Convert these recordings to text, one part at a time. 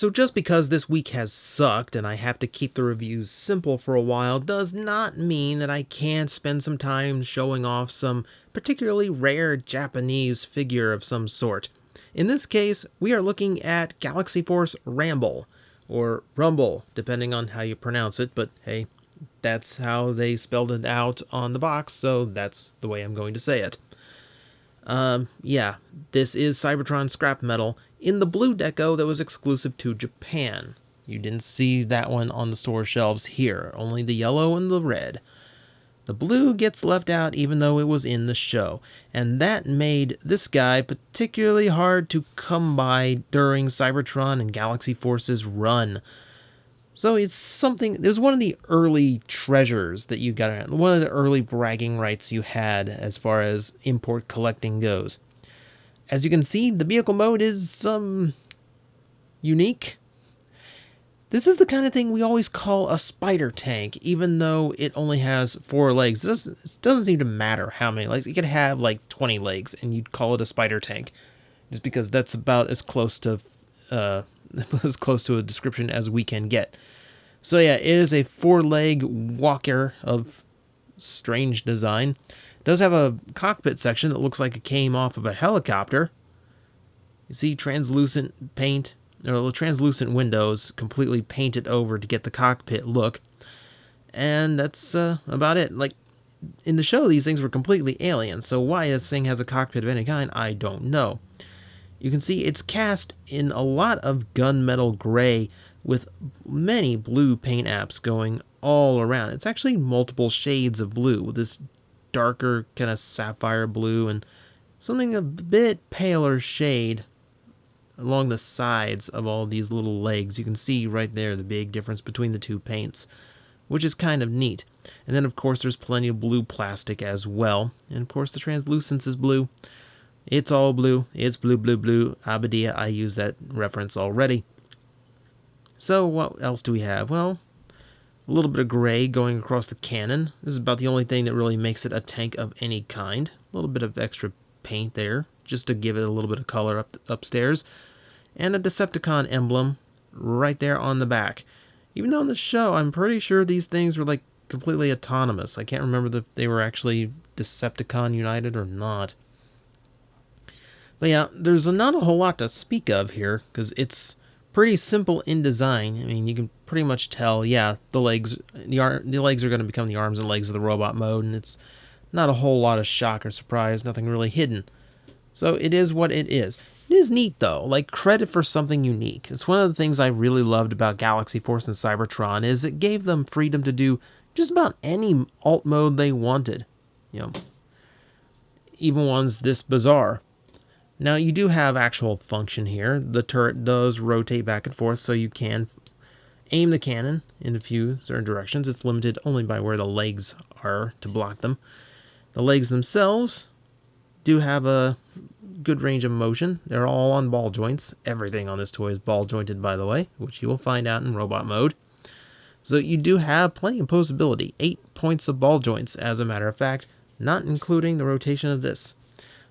So just because this week has sucked and I have to keep the reviews simple for a while does not mean that I can't spend some time showing off some particularly rare Japanese figure of some sort. In this case, we are looking at Galaxy Force Ramble, or Rumble, depending on how you pronounce it, but hey, that's how they spelled it out on the box, so that's the way I'm going to say it. Yeah, this is Cybertron Scrapmetal in the blue deco that was exclusive to Japan. You didn't see that one on the store shelves here, only the yellow and the red. The blue gets left out even though it was in the show, and that made this guy particularly hard to come by during Cybertron and Galaxy Force's run. So it's something, it was one of the early treasures that you got, one of the early bragging rights you had as far as import collecting goes. As you can see, the vehicle mode is, unique. This is the kind of thing we always call a spider tank, even though it only has 4 legs. It doesn't seem to matter how many legs. It could have like 20 legs, and you'd call it a spider tank, just because that's about as close to a description as we can get. So yeah, it is a 4-leg walker of strange design. It does have a cockpit section that looks like it came off of a helicopter. You see translucent paint, or translucent windows completely painted over to get the cockpit look. And that's about it. Like, in the show, these things were completely alien, so why this thing has a cockpit of any kind, I don't know. You can see it's cast in a lot of gunmetal gray with many blue paint apps going all around. It's actually multiple shades of blue, with this darker kind of sapphire blue and something a bit paler shade along the sides of all these little legs. You can see right there the big difference between the two paints, which is kind of neat. And then, of course, there's plenty of blue plastic as well. And, of course, the translucence is blue. It's all blue. It's blue, blue, blue. Abadia, I used that reference already. So what else do we have? Well, a little bit of gray going across the cannon. This is about the only thing that really makes it a tank of any kind. A little bit of extra paint there, just to give it a little bit of color upstairs. And a Decepticon emblem right there on the back. Even though in the show, I'm pretty sure these things were like completely autonomous. I can't remember if they were actually Decepticon United or not. But yeah, there's not a whole lot to speak of here, because it's pretty simple in design. I mean, you can pretty much tell, yeah, the legs are going to become the arms and legs of the robot mode, and it's not a whole lot of shock or surprise, nothing really hidden. So it is what it is. It is neat, though, like credit for something unique. It's one of the things I really loved about Galaxy Force and Cybertron, is it gave them freedom to do just about any alt mode they wanted. You know, even ones this bizarre. Now, you do have actual function here. The turret does rotate back and forth, so you can aim the cannon in a few certain directions. It's limited only by where the legs are to block them. The legs themselves do have a good range of motion. They're all on ball joints. Everything on this toy is ball jointed, by the way, which you will find out in robot mode. So you do have plenty of posability. 8 points of ball joints, as a matter of fact, not including the rotation of this.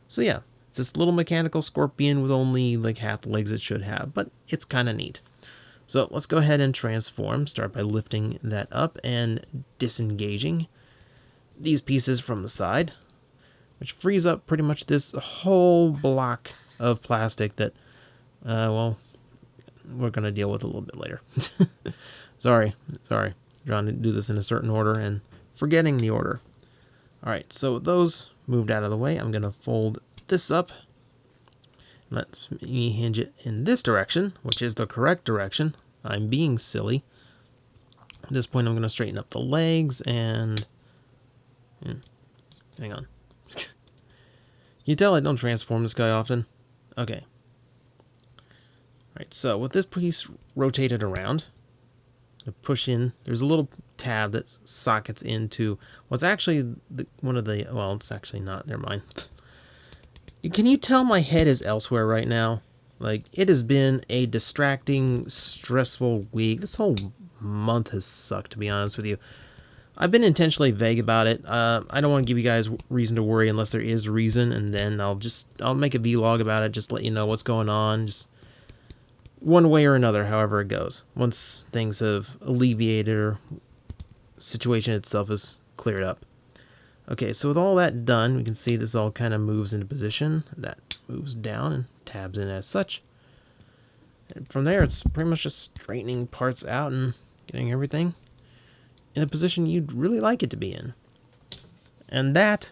So yeah, it's this little mechanical scorpion with only like half the legs it should have, but it's kind of neat. So let's go ahead and transform. Start by lifting that up and disengaging these pieces from the side, which frees up pretty much this whole block of plastic that, well, we're going to deal with a little bit later. Sorry. Trying to do this in a certain order and forgetting the order. Alright, so with those moved out of the way, I'm going to fold this up. Let me hinge it in this direction, which is the correct direction. I'm being silly. At this point, I'm going to straighten up the legs and... hang on. You tell I don't transform this guy often? Okay. Alright, so with this piece rotated around, to push in, there's a little tab that sockets into what's actually one of the... well, it's actually not. Never mind. Can you tell my head is elsewhere right now? Like, it has been a distracting, stressful week. This whole month has sucked, to be honest with you. I've been intentionally vague about it. I don't want to give you guys reason to worry unless there is reason, and then I'll make a vlog about it, just let you know what's going on. Just one way or another, however it goes. Once things have alleviated or situation itself is cleared up. Okay, so with all that done, we can see this all kind of moves into position. That moves down and tabs in as such. And from there, it's pretty much just straightening parts out and getting everything in a position you'd really like it to be in. And that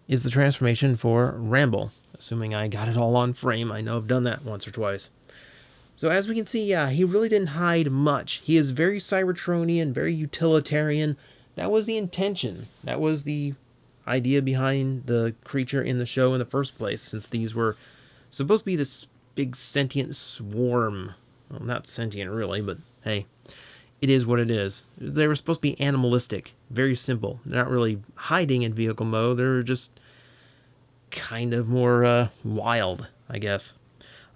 is the transformation for Ramble. Assuming I got it all on frame. I know I've done that once or twice. So as we can see, yeah, he really didn't hide much. He is very Cybertronian, very utilitarian. That was the intention. That was the idea behind the creature in the show in the first place, since these were supposed to be this big sentient swarm. Well, not sentient really, but hey, it is what it is. They were supposed to be animalistic, very simple. They're not really hiding in vehicle mode. They're just kind of more wild, I guess.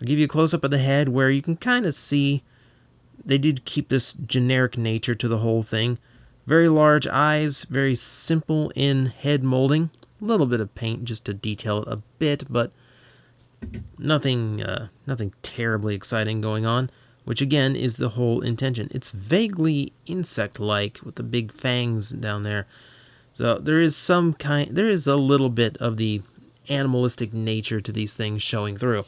I'll give you a close-up of the head where you can kind of see they did keep this generic nature to the whole thing. Very large eyes, very simple in head molding. A little bit of paint just to detail it a bit, but nothing terribly exciting going on, which again is the whole intention. It's vaguely insect-like with the big fangs down there. So there is a little bit of the animalistic nature to these things showing through.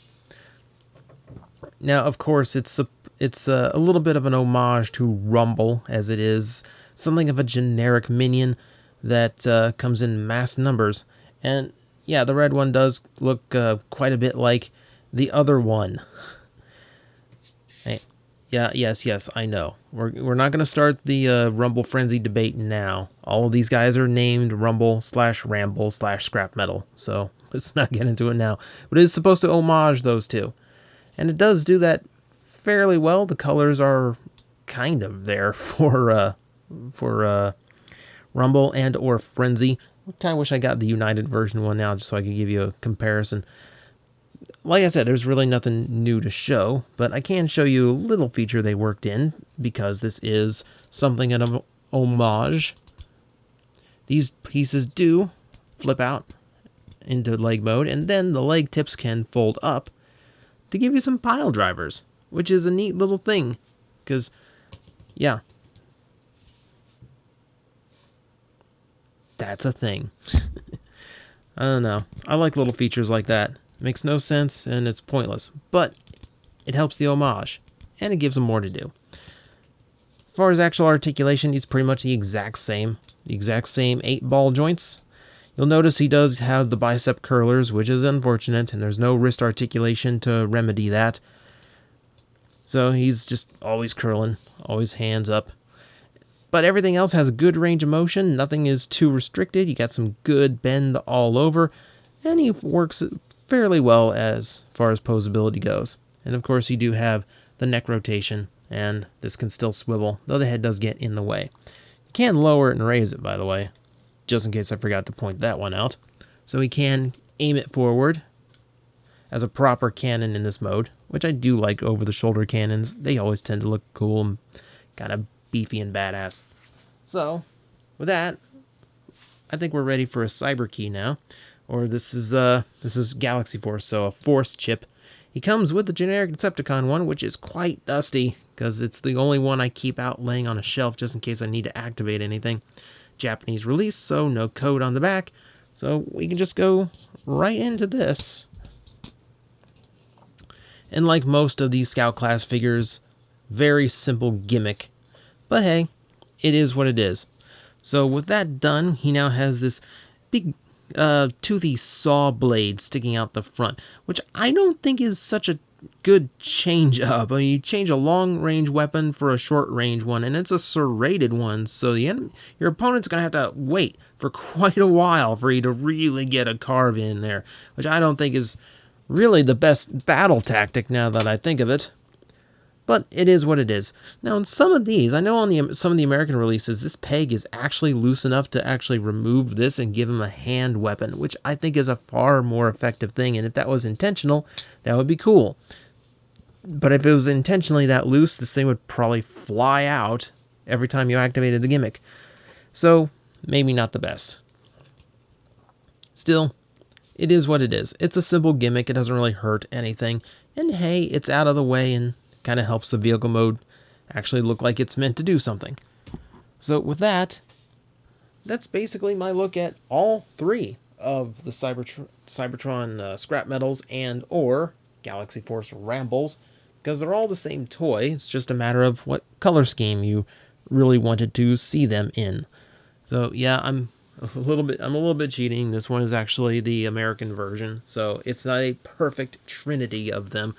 Now, of course, it's a little bit of an homage to Rumble, as it is something of a generic minion that comes in mass numbers. And yeah, the red one does look quite a bit like the other one. Hey, yeah, yes, I know. We're not going to start the Rumble Frenzy debate now. All of these guys are named Rumble/Ramble/Scrapmetal, so let's not get into it now. But it is supposed to homage those two. And it does do that fairly well. The colors are kind of there for Rumble and or Frenzy. I kind of wish I got the United version one now just so I could give you a comparison. Like I said, there's really nothing new to show, but I can show you a little feature they worked in because this is something of an homage. These pieces do flip out into leg mode, and then the leg tips can fold up to give you some pile drivers, which is a neat little thing, because, yeah, that's a thing. I don't know. I like little features like that. It makes no sense, and it's pointless, but it helps the homage, and it gives them more to do. As far as actual articulation, it's pretty much the exact same 8-ball joints. You'll notice he does have the bicep curlers, which is unfortunate, and there's no wrist articulation to remedy that. So he's just always curling, always hands up. But everything else has a good range of motion. Nothing is too restricted. You got some good bend all over, and he works fairly well as far as posability goes. And of course, you do have the neck rotation, and this can still swivel, though the head does get in the way. You can lower it and raise it, by the way, just in case I forgot to point that one out. So we can aim it forward as a proper cannon in this mode, which I do like over-the-shoulder cannons. They always tend to look cool and kind of beefy and badass. So, with that, I think we're ready for a cyber key now. Or this is Galaxy Force, so a Force chip. He comes with the generic Decepticon one, which is quite dusty, because it's the only one I keep out laying on a shelf just in case I need to activate anything. Japanese release, so no code on the back. So we can just go right into this. And like most of these Scout class figures, very simple gimmick. But hey, it is what it is. So with that done, he now has this big toothy saw blade sticking out the front, which I don't think is such a good change up. I mean, you change a long range weapon for a short range one, and it's a serrated one, so your opponent's gonna have to wait for quite a while for you to really get a carve in there, which I don't think is really the best battle tactic now that I think of it. But it is what it is. Now, in some of these, I know on some of the American releases, this peg is actually loose enough to actually remove this and give him a hand weapon, which I think is a far more effective thing. And if that was intentional, that would be cool. But if it was intentionally that loose, this thing would probably fly out every time you activated the gimmick. So, maybe not the best. Still, it is what it is. It's a simple gimmick. It doesn't really hurt anything. And hey, it's out of the way and kind of helps the vehicle mode actually look like it's meant to do something. So with that, that's basically my look at all three of the Cybertron scrap metals and or Galaxy Force Rambles, because they're all the same toy. It's just a matter of what color scheme you really wanted to see them in. So yeah, I'm a little bit cheating. This one is actually the American version, so it's not a perfect trinity of them,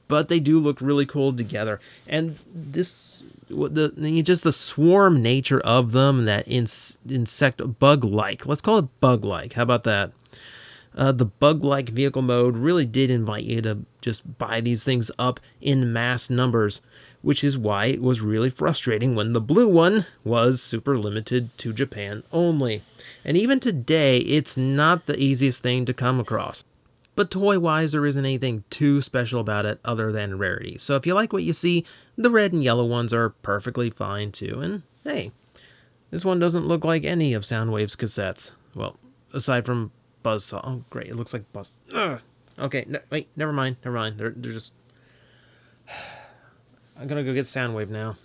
but they do look really cool together. And this, just the swarm nature of them, that insect bug-like. Let's call it bug-like. How about that? The bug-like vehicle mode really did invite you to just buy these things up in mass numbers, which is why it was really frustrating when the blue one was super limited to Japan only. And even today, it's not the easiest thing to come across. But toy-wise, there isn't anything too special about it other than rarity. So if you like what you see, the red and yellow ones are perfectly fine too. And hey, this one doesn't look like any of Soundwave's cassettes. Well, aside from Buzzsaw. Oh, great, it looks like Buzz. Ugh. Okay, wait, never mind. They're just... I'm gonna go get Soundwave now.